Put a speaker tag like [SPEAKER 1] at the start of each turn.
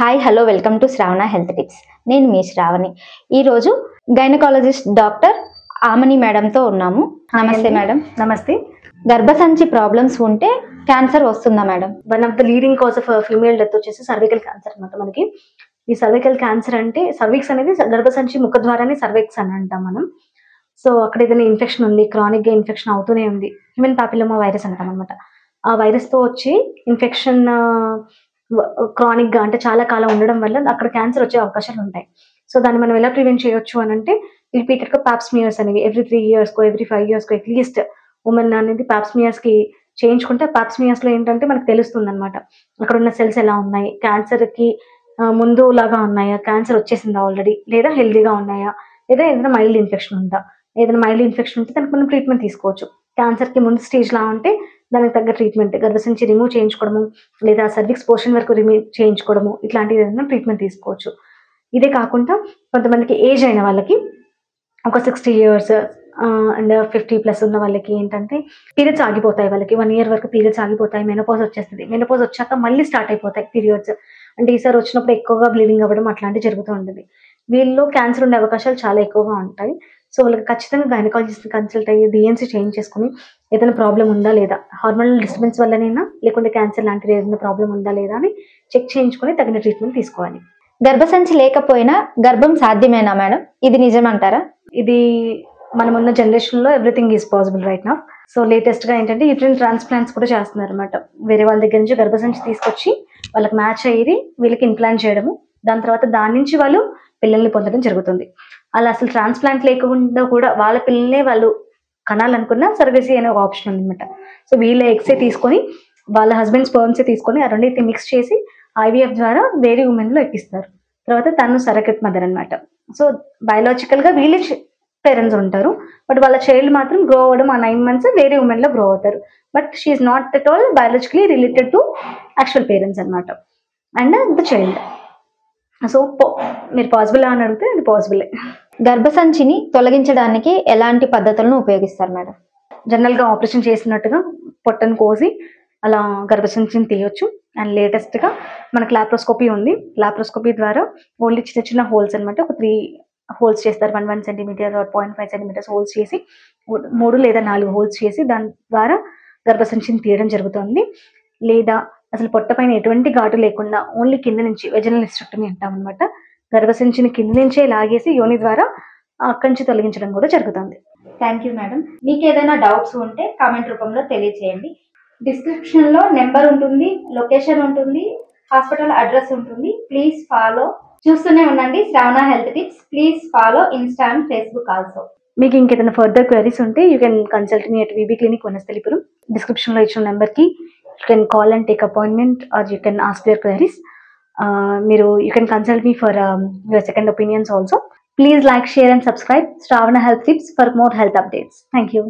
[SPEAKER 1] Hi hello welcome to Shravana health tips. నేను మీ శ్రావణి. ఈరోజు gynaecologist doctor Amani మేడంతో ఉన్నాము. నమస్తే మేడం.
[SPEAKER 2] నమస్తే.
[SPEAKER 1] గర్భసంచి ప్రాబ్లమ్స్ ఉంటే క్యాన్సర్ వస్తుందా madam?
[SPEAKER 2] One of the leading cause of female death వచ్చేసి సర్వికల్ క్యాన్సర్ అనమాట. మనకి ఈ సర్వికల్ క్యాన్సర్ అంటే సర్విక్స్ అనేది గర్భసంచి ముఖద్వారాన్ని సర్విక్స్ అని అంటాం మనం. సో అక్కడ ఏదైనా ఇన్ఫెక్షన్ ఉంది, క్రానిక్ గా ఇన్ఫెక్షన్ అవుతూనే ఉంది, హ్యూమన్ పాపిలోమా వైరస్ అంటాం అనమాట. ఆ వైరస్ తో వచ్చి ఇన్ఫెక్షన్ క్రానిక్ గా అంటే చాలా కాలం ఉండడం వల్ల అక్కడ క్యాన్సర్ వచ్చే అవకాశాలు ఉంటాయి. సో దాన్ని మనం ఎలా ప్రివెంట్ చేయొచ్చు అని అంటే రిపీటెడ్ గా పాప్స్మియర్స్ అనేవి ఎవ్రీ 3 years కో ఎవ్రీ 5 years కో అట్లీస్ట్ ఉమెన్ అనేది పాప్స్మియర్స్ కి చేయించుకుంటే పాప్స్మియర్స్ లో ఏంటంటే మనకు తెలుస్తుంది అనమాట అక్కడ ఉన్న సెల్స్ ఎలా ఉన్నాయి, క్యాన్సర్ కి ముందు లాగా ఉన్నాయా, క్యాన్సర్ వచ్చేసిందా ఆల్రెడీ, లేదా హెల్దీగా ఉన్నాయా, లేదా ఏదైనా మైల్డ్ ఇన్ఫెక్షన్ ఉందా. ఏదైనా మైల్డ్ ఇన్ఫెక్షన్ ఉంటే దానికి మనం ట్రీట్మెంట్ తీసుకోవచ్చు. క్యాన్సర్ కి ముందు స్టేజ్ లా ఉంటే దానికి తగ్గ ట్రీట్మెంట్ గర్భసంచి రిమూవ్ చేయించుకోవడము, లేదా సర్విక్స్ పోర్షన్ వరకు రిమూవ్ చేయించుకోవడము, ఇట్లాంటివి ఏదైనా ట్రీట్మెంట్ తీసుకోవచ్చు. ఇదే కాకుండా కొంతమందికి ఏజ్ అయిన వాళ్ళకి ఒక 60 years అండ్ 50+ ఉన్న వాళ్ళకి ఏంటంటే పీరియడ్స్ ఆగిపోతాయి. వాళ్ళకి 1 year వరకు పీరియడ్స్ ఆగిపోతాయి. మెనోపాజ్ వచ్చేస్తుంది. మెనోపాజ్ వచ్చాక మళ్ళీ స్టార్ట్ అయిపోతాయి పీరియడ్స్. అంటే ఈసారి వచ్చినప్పుడు ఎక్కువగా బ్లీడింగ్ అవ్వడం అట్లాంటివి జరుగుతూ ఉంటుంది. వీళ్ళలో క్యాన్సర్ ఉండే అవకాశాలు చాలా ఎక్కువగా ఉంటాయి. సో వాళ్ళకి ఖచ్చితంగా గైనకాలజిస్ట్ కన్సల్ట్ అయ్యి డిఎన్సీ చేంజ్ చేసుకుని ఏదైనా ప్రాబ్లం ఉందా లేదా, హార్మోనల్ డిస్టర్బెన్స్ వల్లనైనా లేకుంటే క్యాన్సర్ లాంటిది ఏదైనా ప్రాబ్లం ఉందా లేదా అని చెక్ చేయించుకొని తగిన ట్రీట్మెంట్ తీసుకోవాలి.
[SPEAKER 1] గర్భసంచి లేకపోయినా గర్భం సాధ్యమేనా మేడం? ఇది నిజమంటారా?
[SPEAKER 2] ఇది మనమున్న జనరేషన్ లో everything is possible right now. So latest గా ఏంటంటే యూట్రిన్ ట్రాన్స్ప్లాంట్స్ కూడా చేస్తున్నారు అనమాట. వేరే వాళ్ళ దగ్గర నుంచి గర్భసంచి తీసుకొచ్చి వాళ్ళకి మ్యాచ్ అయ్యి వీళ్ళకి ఇంప్లాంట్ చేయడము, దాని తర్వాత దాని నుంచి వాళ్ళు పిల్లల్ని పొందడం జరుగుతుంది. అలా అసలు ట్రాన్స్ప్లాంట్ లేకుండా కూడా వాళ్ళ పిల్లల్నే వాళ్ళు కనాలనుకున్న సర్వీసీ అనే ఒక ఆప్షన్ ఉందన్నమాట. సో వీళ్ళ ఎగ్సే తీసుకొని వాళ్ళ హస్బెండ్ స్పర్మ్సే తీసుకొని ఆ రెండింటిని మిక్స్ చేసి ఐవీఎఫ్ ద్వారా వేరే ఉమెన్ లో ఎక్కిస్తారు. తర్వాత తను సరకట్ మదర్ అనమాట. సో బయాలజికల్ గా వీళ్ళే పేరెంట్స్ ఉంటారు, బట్ వాళ్ళ చైల్డ్ మాత్రం గ్రో అవ్వడం ఆ 9 months వేరే ఉమెన్ లో గ్రో అవుతారు. But she not at all biologically related to actual parents అనమాట అండ్ ద చైల్డ్. సో మీరు పాసిబుల్ అని అడిగితే అది పాసిబుల్.
[SPEAKER 1] గర్భసంచిని తొలగించడానికి ఎలాంటి పద్ధతులను ఉపయోగిస్తారు మేడం?
[SPEAKER 2] జనరల్ గా ఆపరేషన్ చేసినట్టుగా పొట్టను కోసి అలా గర్భసంచిని తీయొచ్చు. అండ్ లేటెస్ట్ గా మనకు లాప్రోస్కోపీ ఉంది. లాప్రోస్కోపీ ద్వారా ఓన్లీ చిన్న చిన్న హోల్స్ అనమాట, ఒక 3 హోల్స్ చేస్తారు. 1 centimeter or 0.5 centimeters హోల్స్ చేసి 3 లేదా 4 హోల్స్ చేసి దాని ద్వారా గర్భసంచిని తీయడం జరుగుతుంది. లేదా అసలు పొట్ట పైన ఎటువంటి ఘాటు లేకుండా ఓన్లీ కింద నుంచి వెజనల్ హిస్టెక్టమీ అంటాం అనమాట. గర్భసంచిని కింద నుంచే లాగేసి యోని ద్వారా అక్కడి నుంచి తొలగించడం కూడా జరుగుతుంది.
[SPEAKER 1] Thank you madam. మీకు ఏదైనా డౌట్స్ ఉంటే కామెంట్ రూపంలో తెలియజేయండి. డిస్క్రిప్షన్ లో నెంబర్ ఉంటుంది, లొకేషన్ ఉంటుంది, హాస్పిటల్ అడ్రస్ ఉంటుంది. Please follow. చూస్తూనే ఉండండి Shravana health tips. Please follow insta and Facebook also.
[SPEAKER 2] మీకు ఇంకేదైనా ఫర్దర్ క్వైరీస్ ఉంటే you can consult me at VB clinic Vanasthalipuram. Description లో ఇచ్చిన నెంబర్ కి you can call and take appointment or you can ask your queries. You can consult me for your second opinions also. Please like, share and subscribe Shravana Health Tips for more health updates. Thank you.